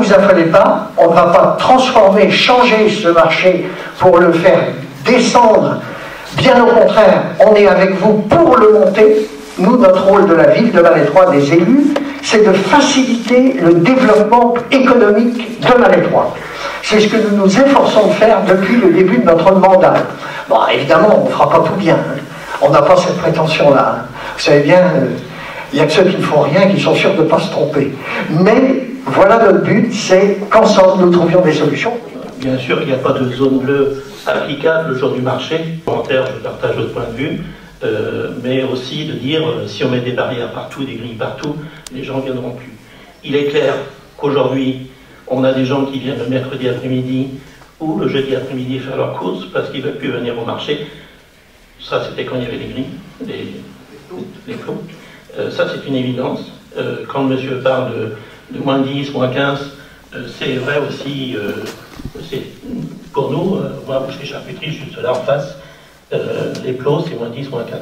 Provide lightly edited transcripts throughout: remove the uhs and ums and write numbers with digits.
vous affolez pas, on ne va pas transformer, changer ce marché pour le faire descendre. Bien au contraire, on est avec vous pour le monter. Nous, notre rôle de la ville de Malétroit, des élus, c'est de faciliter le développement économique de Malétroit. C'est ce que nous nous efforçons de faire depuis le début de notre mandat. Bon, évidemment, on ne fera pas tout bien. Hein. On n'a pas cette prétention-là. Hein. Vous savez bien, il n'y a que ceux qui ne font rien qui sont sûrs de ne pas se tromper. Mais voilà notre but, c'est qu'ensemble nous trouvions des solutions. Bien sûr, il n'y a pas de zone bleue applicable le jour du marché. Commentaire, je partage votre point de vue. Mais aussi de dire, si on met des barrières partout, des grilles partout, les gens ne viendront plus. Il est clair qu'aujourd'hui, on a des gens qui viennent le mercredi après-midi ou le jeudi après-midi faire leurs courses parce qu'ils ne veulent plus venir au marché. Ça, c'était quand il y avait les grilles, les plots. Ça, c'est une évidence. Quand le monsieur parle de moins 10, moins 15, c'est vrai aussi, pour nous, moi, chez Charcuterie, juste là en face, les plots, c'est moins 10, moins 15.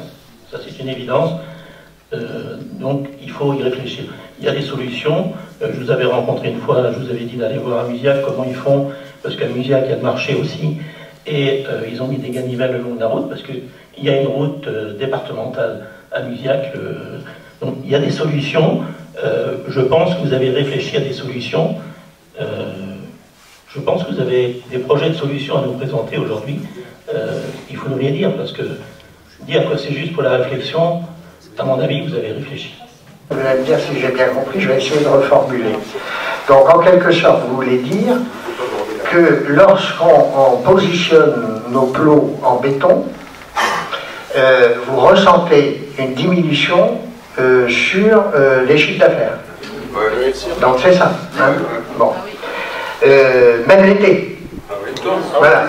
Ça, c'est une évidence. Donc, il faut y réfléchir. Il y a des solutions. Je vous avais rencontré une fois, je vous avais dit d'aller voir à Musiac comment ils font, parce qu'à Musiac, il y a le marché aussi. Et ils ont mis des ganivelles le long de la route, parce qu'il y a une route départementale à Musiac. Donc, il y a des solutions. Je pense que vous avez réfléchi à des solutions. Je pense que vous avez des projets de solutions à nous présenter aujourd'hui. Il faut nous les dire, parce que dire que c'est juste pour la réflexion, à mon avis, vous avez réfléchi. Vous allez me dire si j'ai bien compris, je vais essayer de reformuler. Donc, en quelque sorte, vous voulez dire que lorsqu'on positionne nos plots en béton, vous ressentez une diminution sur les chiffres d'affaires. Donc, c'est ça. Hein? Bon. Même l'été. Voilà,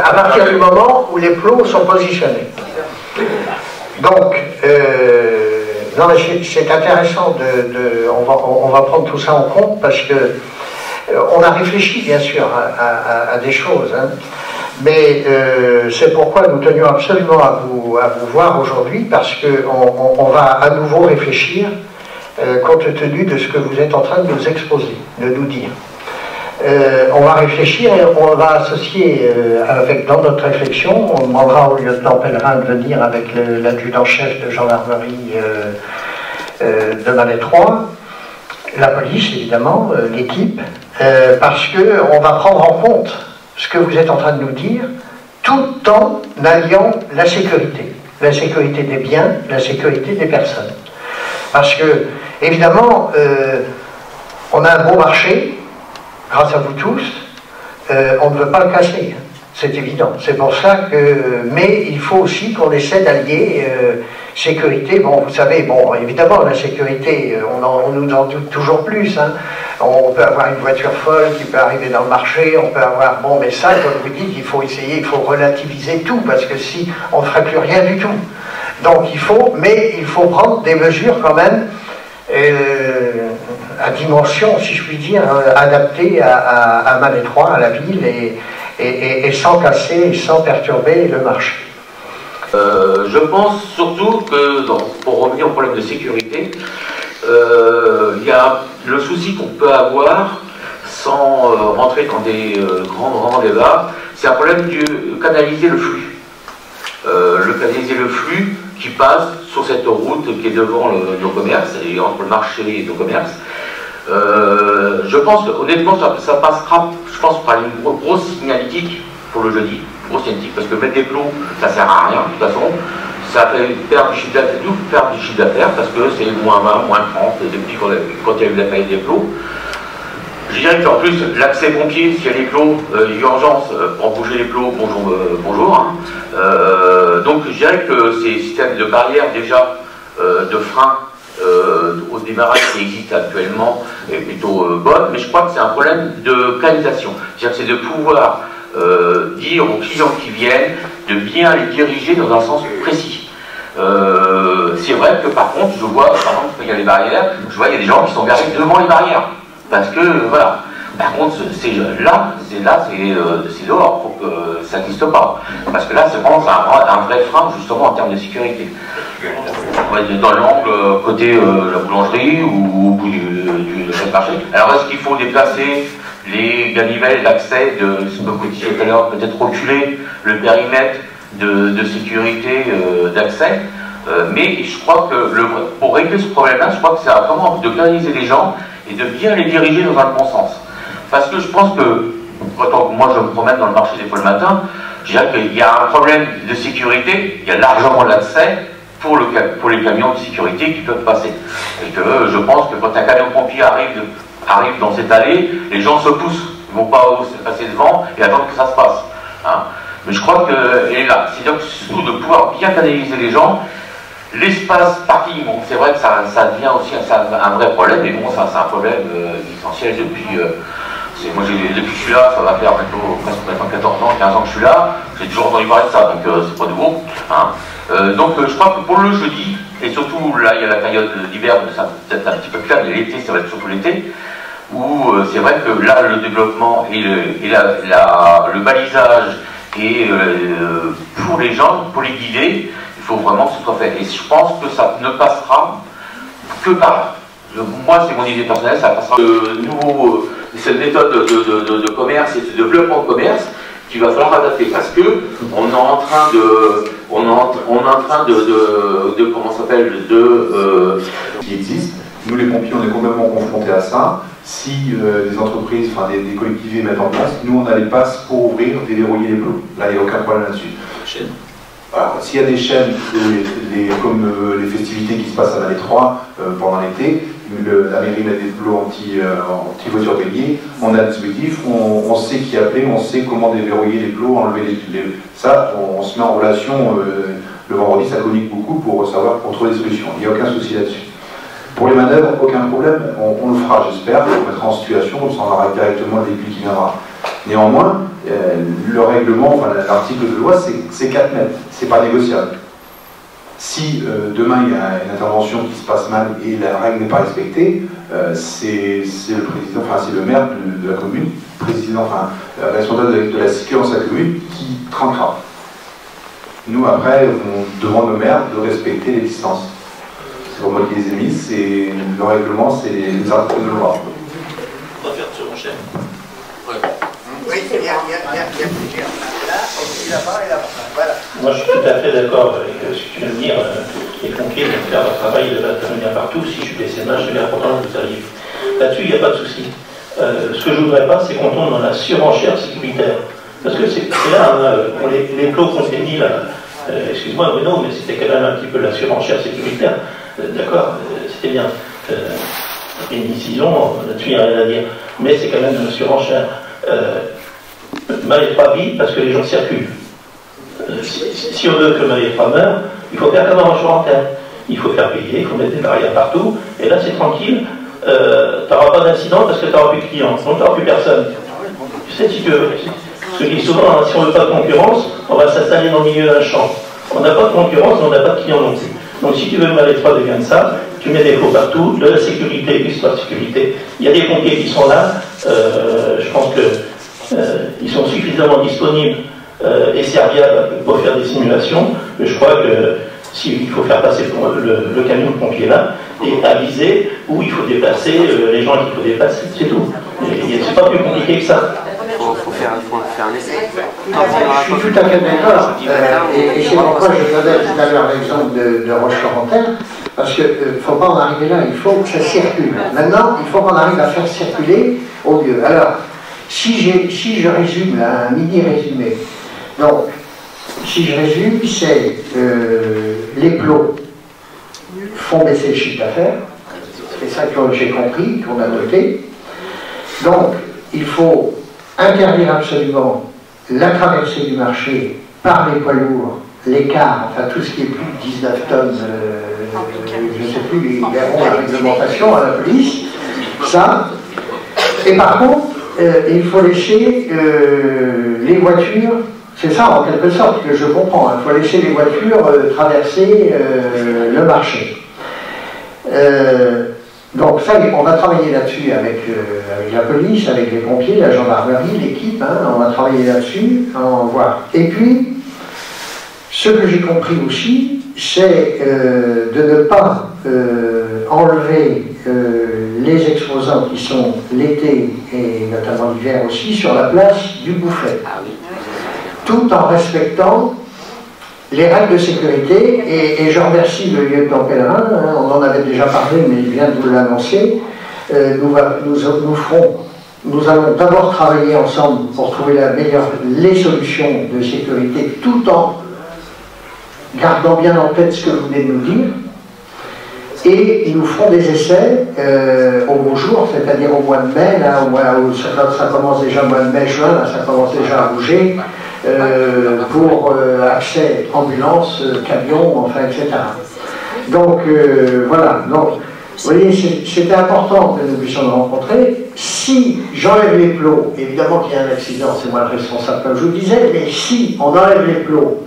à partir du moment où les plots sont positionnés. Donc, non, c'est intéressant on va prendre tout ça en compte parce que on a réfléchi bien sûr à des choses, hein, mais c'est pourquoi nous tenions absolument à vous voir aujourd'hui parce qu'on va à nouveau réfléchir compte tenu de ce que vous êtes en train de nous exposer, de nous dire. On va réfléchir et on va associer dans notre réflexion, on demandera au lieutenant Pellerin de venir avec l'adjudant-chef de gendarmerie de Malétroit, la police évidemment, l'équipe, parce qu'on va prendre en compte ce que vous êtes en train de nous dire, tout en alliant la sécurité des biens, la sécurité des personnes. Parce que, évidemment, on a un beau marché, grâce à vous tous, on ne veut pas le casser, hein. C'est évident. C'est pour ça que... Mais il faut aussi qu'on essaie d'allier sécurité. Bon, vous savez, bon, évidemment, la sécurité, on nous en doute toujours plus. Hein. On peut avoir une voiture folle qui peut arriver dans le marché, on peut avoir... Bon, mais ça, comme vous dites, il faut essayer, il faut relativiser tout, parce que si on ne ferait plus rien du tout. Donc il faut prendre des mesures quand même à dimension, si je puis dire, adaptée à Malétroit, à la ville, et sans casser, sans perturber le marché. Je pense surtout que, pour revenir au problème de sécurité, il y a le souci qu'on peut avoir, sans rentrer dans des grands débats, c'est un problème de canaliser le flux. Canaliser le flux qui passe sur cette route qui est devant nos commerces, et entre le marché et nos commerces. Je pense honnêtement ça passera, je pense, par une grosse signalétique pour le jeudi, grosse signalétique, parce que mettre des plots, ça sert à rien de toute façon, ça fait perdre du chiffre d'affaires, parce que c'est moins 20, moins 30 depuis quand il y a eu la faillite des plots. Je dirais qu'en plus, l'accès pompier, s'il y a des plots, urgence pour bouger les plots, bonjour. Hein. Donc je dirais que ces systèmes de barrières déjà, de frein au démarrage qui existent actuellement est plutôt bonne, mais je crois que c'est un problème de canalisation. C'est-à-dire que c'est de pouvoir dire aux clients qui viennent de bien les diriger dans un sens précis. C'est vrai que par contre, je vois, par exemple, quand il y a les barrières, je vois il y a des gens qui sont garés devant les barrières. Parce que, voilà, par contre, c'est dehors, pour que ça n'existe pas. Parce que là, c'est vraiment un vrai frein, justement, en termes de sécurité. on va dire dans l'angle côté la boulangerie ou au bout du marché. Alors est-ce qu'il faut déplacer les ganivelles d'accès, ce que vous disiez tout à l'heure, peut-être reculer le périmètre de sécurité d'accès, mais je crois que pour régler ce problème-là, je crois que c'est vraiment de canaliser les gens et de bien les diriger dans un bon sens. Parce que je pense que, quand moi je me promène dans le marché des fois le matin, je dirais qu'il y a un problème de sécurité, il y a largement l'accès pour les camions de sécurité qui peuvent passer. Et que je pense que quand un camion pompier arrive dans cette allée, les gens se poussent, ils ne vont pas passer devant et attendre que ça se passe. Hein. Mais je crois que, et là, c'est donc surtout de pouvoir bien canaliser les gens. L'espace parking, bon, c'est vrai que ça devient aussi un vrai problème, mais bon, ça c'est un problème essentiel depuis... moi, depuis que je suis là, ça va faire presque 14 ans, 15 ans que je suis là, j'ai toujours entendu parler de ça, donc c'est pas nouveau. Hein. Donc je crois que pour le jeudi, et surtout là, il y a la période d'hiver, ça peut-être un petit peu clair, mais l'été, ça va être surtout l'été, où c'est vrai que là, le développement et le balisage, et pour les gens, pour les guider, il faut vraiment que ce soit fait. Et je pense que ça ne passera que par là. Moi, c'est mon idée personnelle, ça passera cette méthode de commerce et de développement de commerce qu'il va falloir adapter parce que on est en train de comment ça s'appelle qui existe. Nous les pompiers on est complètement confrontés à ça. Si des entreprises, enfin des collectivités mettent en place, nous on a les passes pour ouvrir, déverrouiller les plots. Là il n'y a aucun problème là-dessus. Alors s'il y a des chaînes comme les festivités qui se passent à l'année 3 pendant l'été, la mairie met des plots anti-voiture bélier, on a un dispositif, on sait qui appeler, on sait comment déverrouiller les plots, enlever ça, on se met en relation, le vendredi ça communique beaucoup pour savoir, pour trouver des solutions, il n'y a aucun souci là-dessus. Pour les manœuvres, aucun problème, on le fera j'espère, on mettra en situation, on s'en aura directement le début qui viendra. Néanmoins, le règlement, enfin, l'article de loi c'est 4 mètres, c'est pas négociable. Si demain il y a une intervention qui se passe mal et la règle n'est pas respectée, c'est le président, enfin c'est le maire de la commune, président, enfin responsable de la sécurité de la commune qui tranquera. Nous après on demande au maire de respecter les distances. C'est pour moi qui les ai mis, c'est le règlement, c'est les articles de loi. On va faire de surenchère. Oui, il y a plusieurs. Là, là-bas et là-bas. Voilà. Moi, je suis tout à fait d'accord avec ce que tu viens de dire. Les pompiers vont faire leur travail, ils doivent intervenir partout. Si je suis PCMA, je vais important que vous arrivez. Là-dessus, il n'y a pas de souci. Ce que je ne voudrais pas, c'est qu'on tombe dans la surenchère sécuritaire. Parce que c'est là, hein, les plots qu'on s'est dit, là, excuse-moi Bruno, mais c'était quand même un petit peu la surenchère sécuritaire. D'accord, c'était bien. Une décision, là-dessus, il n'y a rien à dire. Mais c'est quand même une surenchère. Malétroit vide parce que les gens circulent. Si on veut que Malétroit meure, il faut faire comme un rocheur en terre. Il faut faire payer, il faut mettre des barrières partout, et là c'est tranquille, tu n'auras pas d'incident parce que tu n'auras plus de clients, donc tu n'auras plus personne. Tu sais, si tu veux, je dis souvent, hein, si on ne veut pas de concurrence, on va s'installer dans le milieu d'un champ. On n'a pas de concurrence, mais on n'a pas de clients non plus. Donc si tu veux Malétroit devienne ça, tu mets des flots partout, de la sécurité, histoire de sécurité. Il y a des pompiers qui sont là, je pense que ils sont suffisamment disponibles et serviables pour faire des simulations. Je crois que s'il faut faire passer le camion de pompier là et aviser où il faut déplacer les gens qu'il faut déplacer, c'est tout. C'est pas plus compliqué que ça. Faut faire un essai. Je suis tout à fait d'accord. Et c'est pourquoi je donnais tout à l'heure l'exemple de Roche-Laurentaire, parce qu'il ne faut pas en arriver là, il faut que ça circule. Maintenant, il faut qu'on arrive à faire circuler au lieu. Alors, si je résume, un mini résumé, donc, si je résume, c'est les plots font baisser le chiffre d'affaires, c'est ça que j'ai compris, qu'on a noté. Donc, il faut interdire absolument la traversée du marché par les poids lourds, les cars, enfin tout ce qui est plus de 19 tonnes, je ne sais plus, ils verront la réglementation à la police, ça. Et par contre, il faut laisser les voitures, c'est ça en quelque sorte que je comprends, il faut laisser les voitures traverser le marché. Donc ça, on va travailler là-dessus avec la police, avec les pompiers, la gendarmerie, l'équipe, hein, on va travailler là-dessus, on va voir. Et puis, ce que j'ai compris aussi, c'est de ne pas enlever les exposants qui sont l'été et notamment l'hiver aussi sur la place du Bouffay, tout en respectant les règles de sécurité. Et je remercie le lieutenant Pellerin, hein, on en avait déjà parlé mais il vient de vous l'annoncer. Nous allons d'abord travailler ensemble pour trouver les solutions de sécurité tout en gardant bien en tête ce que vous venez de nous dire. Et nous ferons des essais au beau jour, c'est-à-dire au mois de mai, là, où ça commence déjà au mois de mai-juin, là, ça commence déjà à bouger, pour accès ambulance, camion, enfin, etc. Donc, voilà. Donc, vous voyez, c'était important que nous puissions nous rencontrer. Si j'enlève les plots, évidemment qu'il y a un accident, c'est moi le responsable, comme je vous disais, mais si on enlève les plots,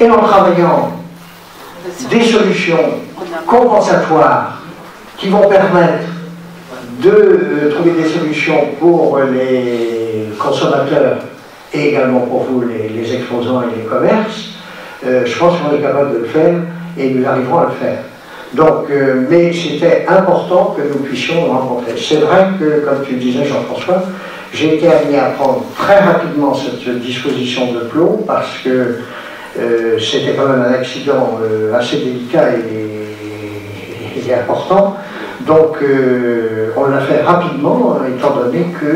et en travaillant des solutions compensatoires qui vont permettre de trouver des solutions pour les consommateurs et également pour vous, les exposants et les commerces, je pense qu'on est capable de le faire et nous arriverons à le faire. Donc, mais c'était important que nous puissions nous rencontrer. C'est vrai que, comme tu le disais Jean-François, j'ai été amené à prendre très rapidement cette disposition de plomb parce que c'était quand même un accident assez délicat et important. Donc, on l'a fait rapidement, étant donné que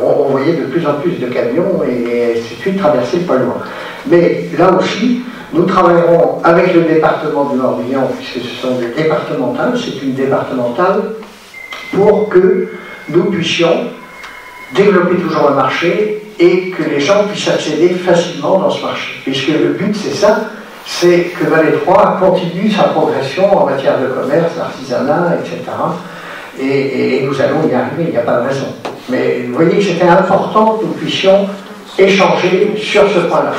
on voyait de plus en plus de camions et ainsi de suite traverser pas loin. Mais là aussi, nous travaillerons avec le département du Morbihan, puisque ce sont des départementales, c'est une départementale, pour que nous puissions développer toujours le marché et que les gens puissent accéder facilement dans ce marché. Puisque le but, c'est ça, c'est que Valais 3 continue sa progression en matière de commerce, d'artisanat, etc. Et nous allons y arriver, il n'y a pas de raison. Mais vous voyez que c'était important que nous puissions échanger sur ce point-là,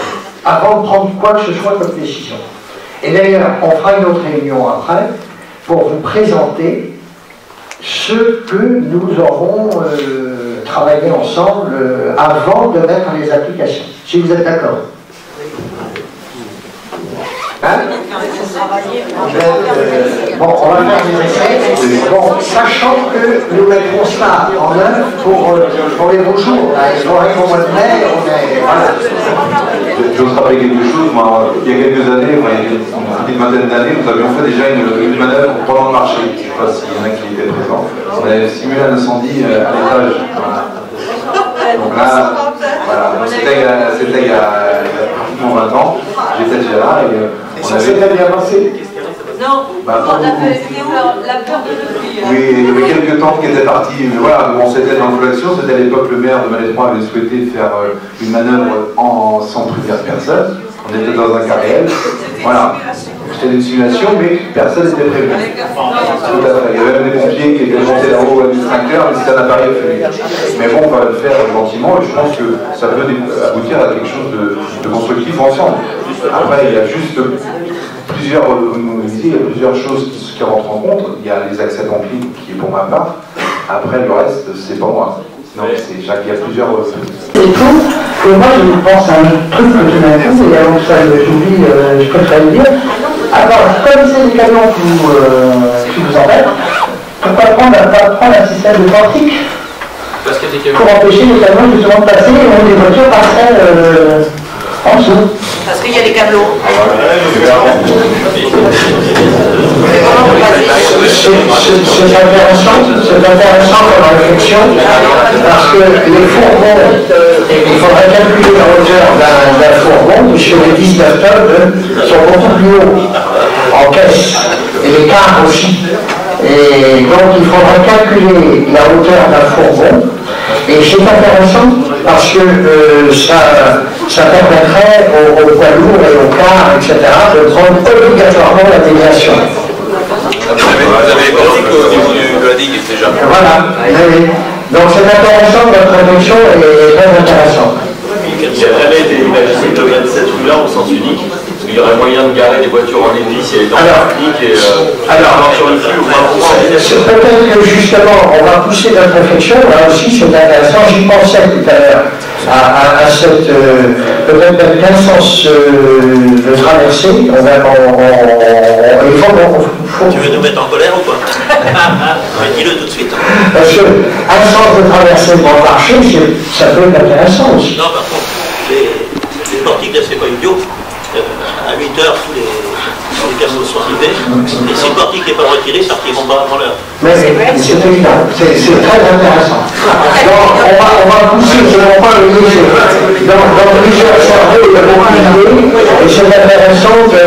avant de prendre quoi que ce soit comme décision. Et d'ailleurs, on fera une autre réunion après, pour vous présenter ce que nous aurons travaillé ensemble avant de mettre les applications. Si vous êtes d'accord. Hein? Bon, on va faire des essais. Bon, sachant que nous mettrons ça en œuvre pour les beaux jours. Ils vont arriver au mois de mai, voilà. Je veux rappeler quelque chose. Moi, il y a quelques années, il y a une vingtaine d'années, nous avions fait déjà une manœuvre pendant le marché. Je ne sais pas s'il y en a qui étaient présents. On avait simulé un incendie à l'étage. Donc là, voilà. C'était il y a pratiquement 20 ans. J'étais déjà là et ça s'est très bien passé. Non, on avait la peur de le fuir. Oui, il y avait quelques temps qui étaient partis, mais voilà, bon, c'était dans l'action, c'était à l'époque le maire de Valais 3 avait souhaité faire une manœuvre sans prévenir personne. On était dans un cas réel. Voilà. C'était une simulation, mais personne n'était prévu. Tout à fait. Il y avait même des pompiers qui étaient montés là-haut à l'extincteur, mais c'était un appareil fluide. Mais bon, on va le faire gentiment et je pense que ça peut aboutir à quelque chose de constructif ensemble. Après, il y a juste plusieurs choses qui rentrent en compte. Il y a les accès de pompiers qui est pour ma part. Après, le reste, c'est pas moi. Non, c'est Jacques, il y a plusieurs... Et tout, que moi je pense à un truc que tu m'as dit, et avant ça j'oublie, je préfère le dire. Alors, comme c'est des camions qui vous embêtent, pourquoi pas prendre un système de portique pour empêcher les camions justement de passer et où les voitures passeraient en dessous. Parce qu'il y a les câbleaux. C'est intéressant comme réflexion, parce que les fourgons, il faudrait calculer la hauteur d'un fourgon, puisque les 19 tonnes sont beaucoup plus hauts en caisse, et les cars aussi. Et donc il faudrait calculer la hauteur d'un fourgon, et c'est intéressant parce que ça permettrait aux poids lourds et aux cars, etc., de prendre obligatoirement la déviation. Vous avez les portiques au niveau de la digue déjà. Voilà, oui. Donc c'est intéressant, votre réflexion est très intéressante. Il n'y a jamais été imaginé de mettre cette rue-là au sens unique. Il y aurait moyen de garer des voitures en hélice si elle est en technique et alors sur le flux ou pas. Peut-être que justement on va pousser notre réflexion, là aussi c'est intéressant, j'y pensais tout à l'heure. à cette peut-être même qu'un sens de traversée. Il faut Tu veux nous mettre en colère ou quoi? Mais dis-le tout de suite. Parce qu'un sens de traversée de Grand Marché, ça peut être intéressant aussi. Non, par contre, les portiques là, c'est pas idiot. À 8 heures, tous les persos sont arrivés. Et si le portique n'est pas retiré, ça ne retirera pas avant l'heure. Mais c'est évident, c'est très intéressant. Donc, on va pousser, je ne pas le musée. Dans le musée à cerveau, il y a beaucoup d'idées, et c'est intéressant de